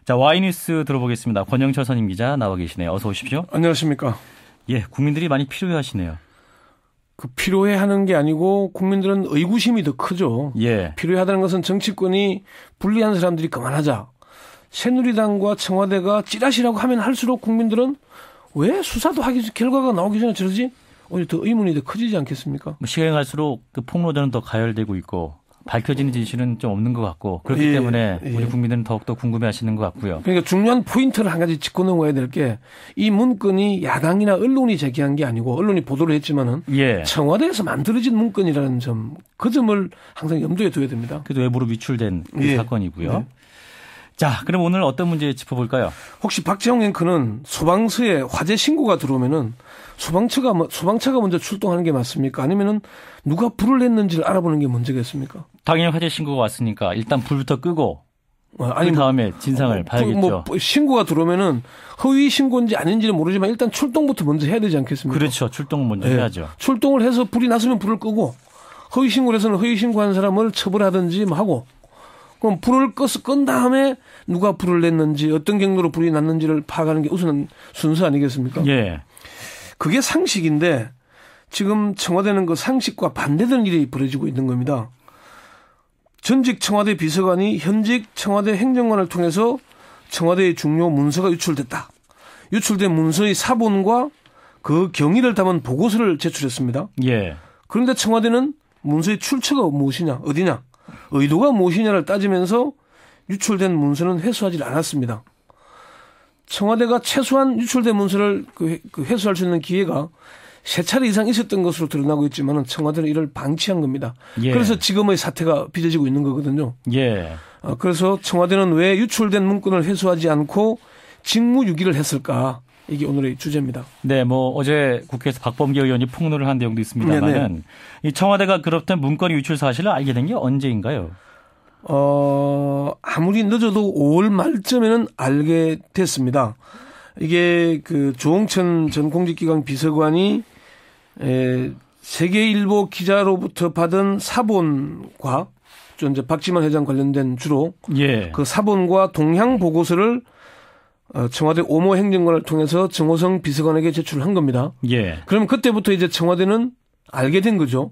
자, 와이뉴스 들어보겠습니다. 권영철 선임 기자 나와 계시네요. 어서 오십시오. 안녕하십니까. 예, 국민들이 많이 필요해하시네요. 필요해하는 게 아니고 국민들은 의구심이 더 크죠. 예. 필요하다는 것은 정치권이 불리한 사람들이 그만하자. 새누리당과 청와대가 찌라시라고 하면 할수록 국민들은 왜 수사도 하기 결과가 나오기 전에 저러지? 오히려 더 의문이 더 커지지 않겠습니까? 시간이 갈수록 그 폭로전은 더 가열되고 있고 밝혀지는 진실은 좀 없는 것 같고 그렇기 때문에 우리 국민들은 더욱더 궁금해하시는 것 같고요. 그러니까 중요한 포인트를 한 가지 짚고 넘어가야 될 게 이 문건이 야당이나 언론이 제기한 게 아니고 언론이 보도를 했지만은 청와대에서 만들어진 문건이라는 점, 그 점을 항상 염두에 둬야 됩니다. 그래도 외부로 유출된 그 사건이고요. 자, 그럼 오늘 어떤 문제 짚어볼까요? 혹시 박지영 앵커는 소방서에 화재 신고가 들어오면은 소방차가 먼저 출동하는 게 맞습니까? 아니면은 누가 불을 냈는지를 알아보는 게 문제겠습니까? 당연히 화재 신고가 왔으니까 일단 불부터 끄고 그 다음에 진상을 봐야겠죠. 신고가 들어오면은 허위 신고인지 아닌지는 모르지만 일단 출동부터 먼저 해야 되지 않겠습니까? 그렇죠. 출동은 먼저 해야죠. 출동을 해서 불이 났으면 불을 끄고 허위 신고를 해서는 허위 신고한 사람을 처벌하든지 뭐 하고 그럼 불을 끈 다음에 누가 불을 냈는지 어떤 경로로 불이 났는지를 파악하는 게 우선 순서 아니겠습니까? 예. 그게 상식인데 지금 청와대는 그 상식과 반대되는 일이 벌어지고 있는 겁니다. 전직 청와대 비서관이 현직 청와대 행정관을 통해서 청와대의 중요 문서가 유출됐다. 유출된 문서의 사본과 그 경위를 담은 보고서를 제출했습니다. 예. 그런데 청와대는 문서의 출처가 무엇이냐, 어디냐, 의도가 무엇이냐를 따지면서 유출된 문서는 회수하지 않았습니다. 청와대가 최소한 유출된 문서를 회수할 수 있는 기회가 3차례 이상 있었던 것으로 드러나고 있지만 청와대는 이를 방치한 겁니다. 그래서 지금의 사태가 빚어지고 있는 거거든요. 그래서 청와대는 왜 유출된 문건을 회수하지 않고 직무유기를 했을까? 이게 오늘의 주제입니다. 네, 어제 국회에서 박범계 의원이 폭로를 한 내용도 있습니다만은 이 청와대가 그렇던 문건 유출 사실을 알게 된 게 언제인가요? 아무리 늦어도 5월 말쯤에는 알게 됐습니다. 이게 조홍천 전 공직기강 비서관이 세계일보 기자로부터 받은 사본과 이제 박지만 회장 관련된 주로 그 사본과 동향 보고서를 청와대 오모 행정관을 통해서 정호성 비서관에게 제출한 겁니다. 그럼 그때부터 이제 청와대는 알게 된 거죠.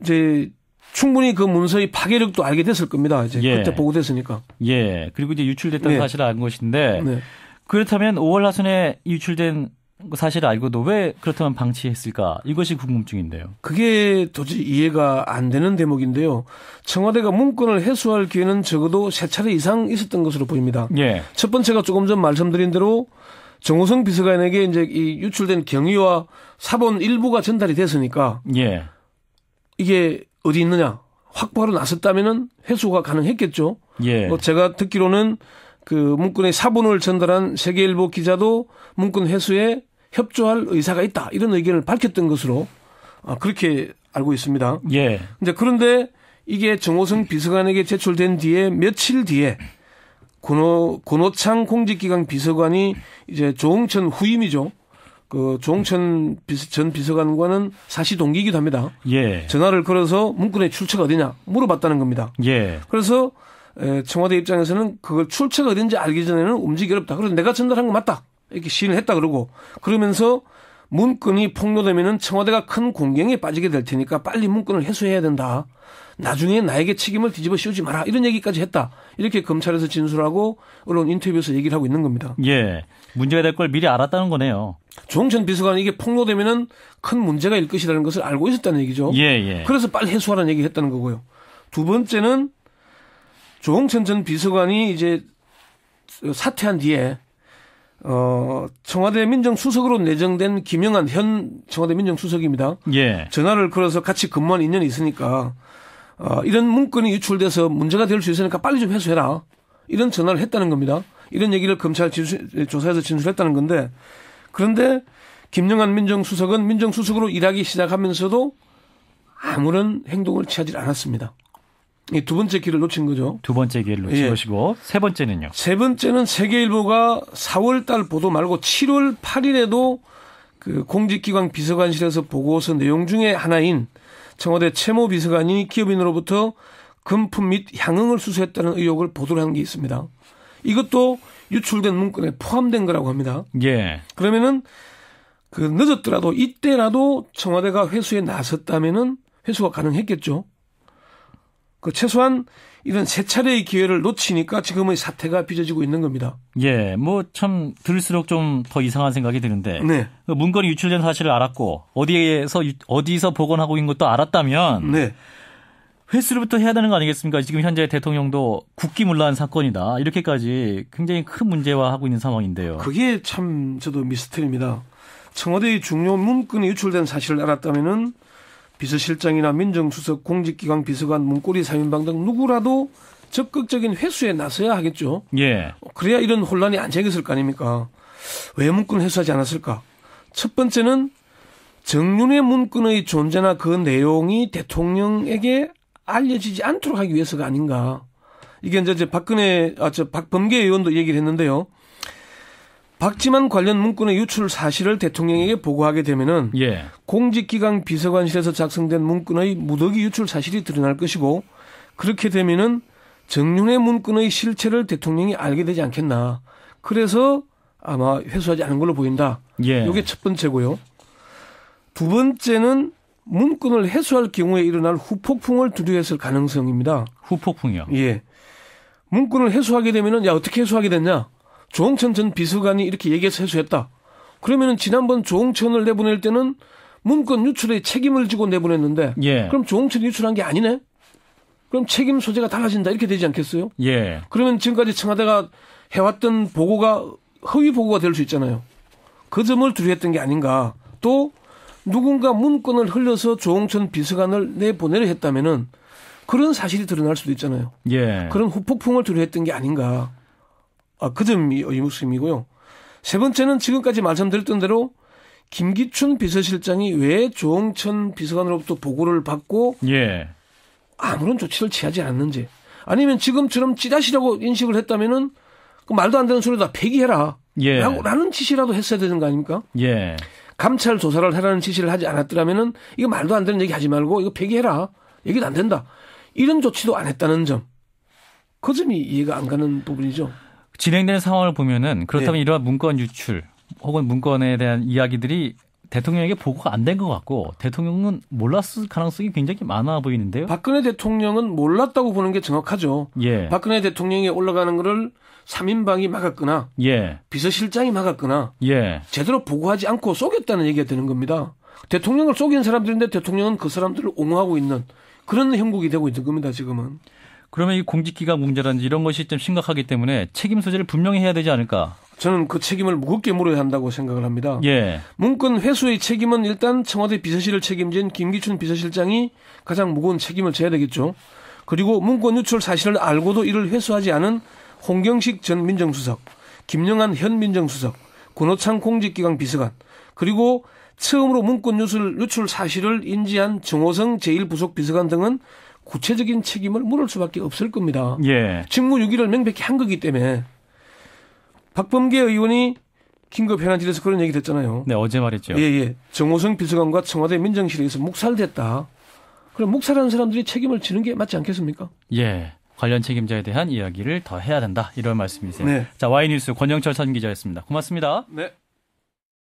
이제 충분히 그 문서의 파괴력도 알게 됐을 겁니다. 이제 그때 보고됐으니까. 그리고 이제 유출됐다는 사실을 알 것인데 그렇다면 5월 하순에 유출된 사실을 알고도 왜 그렇다면 방치했을까? 이것이 궁금증인데요. 그게 도저히 이해가 안 되는 대목인데요. 청와대가 문건을 회수할 기회는 적어도 3차례 이상 있었던 것으로 보입니다. 첫 번째가 조금 전 말씀드린 대로 정호성 비서관에게 이제 이 유출된 경위와 사본 일부가 전달이 됐으니까 이게 어디 있느냐 확보하러 나섰다면은 회수가 가능했겠죠. 제가 듣기로는 그 문건의 사본을 전달한 세계일보 기자도 문건 회수에 협조할 의사가 있다 이런 의견을 밝혔던 것으로 그렇게 알고 있습니다. 이제 그런데 이게 정호성 비서관에게 제출된 뒤에 며칠 뒤에 권오창 공직기강 비서관이 이제 조홍천 후임이죠. 그 조홍천 전 비서관과는 사시 동기이기도 합니다. 전화를 걸어서 문건의 출처가 어디냐 물어봤다는 겁니다. 그래서 청와대 입장에서는 그걸 출처가 어딘지 알기 전에는 움직이기 어렵다. 그래서 내가 전달한 거 맞다. 이렇게 시인을 했다 그러고 그러면서 문건이 폭로되면은 청와대가 큰 공경에 빠지게 될 테니까 빨리 문건을 회수해야 된다. 나중에 나에게 책임을 뒤집어 씌우지 마라. 이런 얘기까지 했다. 이렇게 검찰에서 진술하고 언론 인터뷰에서 얘기를 하고 있는 겁니다. 문제가 될 걸 미리 알았다는 거네요. 조홍천 비서관이 이게 폭로되면은 큰 문제가 일 것이라는 것을 알고 있었다는 얘기죠. 그래서 빨리 회수하라는 얘기를 했다는 거고요. 두 번째는 조홍천 전 비서관이 이제 사퇴한 뒤에 청와대 민정수석으로 내정된 김영한 현 청와대 민정수석입니다. 전화를 걸어서 같이 근무한 인연이 있으니까 이런 문건이 유출돼서 문제가 될 수 있으니까 빨리 좀 회수해라. 이런 전화를 했다는 겁니다. 이런 얘기를 검찰 조사에서 진술했다는 건데 그런데 김영한 민정수석은 민정수석으로 일하기 시작하면서도 아무런 행동을 취하지 않았습니다. 이 두 번째 기회를 놓친 거죠. 두 번째 기회를 놓친 것이고 세 번째는요? 세 번째는 세계일보가 4월 달 보도 말고 7월 8일에도 그 공직기관 비서관실에서 보고서 내용 중에 하나인 청와대 채모 비서관이 기업인으로부터 금품 및 향응을 수수했다는 의혹을 보도를 한 게 있습니다. 이것도 유출된 문건에 포함된 거라고 합니다. 예. 그러면은 그 늦었더라도 이때라도 청와대가 회수에 나섰다면은 회수가 가능했겠죠. 그 최소한 이런 세 차례의 기회를 놓치니까 지금의 사태가 빚어지고 있는 겁니다. 예, 뭐 참 들을수록 좀 더 이상한 생각이 드는데 네. 그 문건이 유출된 사실을 알았고 어디서 복원하고 있는 것도 알았다면 네. 회수를부터 해야 되는 거 아니겠습니까? 지금 현재 대통령도 국기문란 사건이다. 이렇게까지 굉장히 큰 문제화하고 있는 상황인데요. 그게 참 저도 미스터리입니다. 청와대의 중요 문건이 유출된 사실을 알았다면은 비서실장이나 민정수석, 공직기강 비서관, 문고리 3인방 등 누구라도 적극적인 회수에 나서야 하겠죠. 예. 그래야 이런 혼란이 안 생겼을 거 아닙니까? 왜 문건을 회수하지 않았을까? 첫 번째는 정윤회 문건의 존재나 그 내용이 대통령에게 알려지지 않도록 하기 위해서가 아닌가. 이게 이제 박범계 의원도 얘기를 했는데요. 박지만 관련 문건의 유출 사실을 대통령에게 보고하게 되면은 예. 공직기강 비서관실에서 작성된 문건의 무더기 유출 사실이 드러날 것이고 그렇게 되면은 정윤회 문건의 실체를 대통령이 알게 되지 않겠나. 그래서 아마 회수하지 않은 걸로 보인다. 예. 이게 첫 번째고요. 두 번째는 문건을 회수할 경우에 일어날 후폭풍을 두려워했을 가능성입니다. 후폭풍이요? 예. 문건을 회수하게 되면은 어떻게 회수하게 됐냐? 조홍천 전 비서관이 이렇게 얘기해서 회수했다. 그러면은 지난번 조홍천을 내보낼 때는 문건 유출에 책임을 지고 내보냈는데 예. 그럼 조홍천이 유출한 게 아니네? 그럼 책임 소재가 달라진다 이렇게 되지 않겠어요? 예. 그러면 지금까지 청와대가 해왔던 보고가 허위 보고가 될 수 있잖아요. 그 점을 두려워했던 게 아닌가. 또 누군가 문건을 흘려서 조홍천 비서관을 내보내려 했다면은 그런 사실이 드러날 수도 있잖아요. 예. 그런 후폭풍을 두려워했던 게 아닌가. 그 점이 의문이고요. 세 번째는 지금까지 말씀드렸던 대로 김기춘 비서실장이 왜 조홍천 비서관으로부터 보고를 받고 예. 아무런 조치를 취하지 않았는지 아니면 지금처럼 찌라시라고 인식을 했다면은 그 말도 안 되는 소리다 폐기해라. 예. 라는 지시라도 했어야 되는 거 아닙니까? 예. 감찰 조사를 하라는 지시를 하지 않았더라면은 이거 말도 안 되는 얘기 하지 말고 이거 폐기해라. 얘기도 안 된다. 이런 조치도 안 했다는 점. 그 점이 이해가 안 가는 부분이죠. 진행되는 상황을 보면은 그렇다면 네. 이러한 문건 유출 혹은 문건에 대한 이야기들이 대통령에게 보고가 안 된 것 같고 대통령은 몰랐을 가능성이 굉장히 많아 보이는데요. 박근혜 대통령은 몰랐다고 보는 게 정확하죠. 예. 박근혜 대통령이 올라가는 거를 3인방이 막았거나 예. 비서실장이 막았거나 예. 제대로 보고하지 않고 쏘겠다는 얘기가 되는 겁니다. 대통령을 쏘긴 사람들인데 대통령은 그 사람들을 옹호하고 있는 그런 형국이 되고 있는 겁니다. 지금은. 그러면 이 공직기강 문제라든지 이런 것이 좀 심각하기 때문에 책임 소재를 분명히 해야 되지 않을까? 저는 그 책임을 무겁게 물어야 한다고 생각을 합니다. 예. 문건 회수의 책임은 일단 청와대 비서실을 책임진 김기춘 비서실장이 가장 무거운 책임을 져야 되겠죠. 그리고 문건 유출 사실을 알고도 이를 회수하지 않은 홍경식 전 민정수석, 김영한 현 민정수석, 권오창 공직기강 비서관, 그리고 처음으로 문건 유출 사실을 인지한 정호성 제1부속 비서관 등은 구체적인 책임을 물을 수밖에 없을 겁니다. 예. 직무유기를 명백히 한 거기 때문에 박범계 의원이 긴급 현안실에서 그런 얘기를 했잖아요. 네, 어제 말했죠. 예. 정호성 비서관과 청와대 민정실에서 묵살됐다. 그럼 묵살한 사람들이 책임을 지는 게 맞지 않겠습니까? 예. 관련 책임자에 대한 이야기를 더 해야 된다. 이런 말씀이세요. 네. 자, 와이뉴스 권영철 전 기자였습니다. 고맙습니다. 네.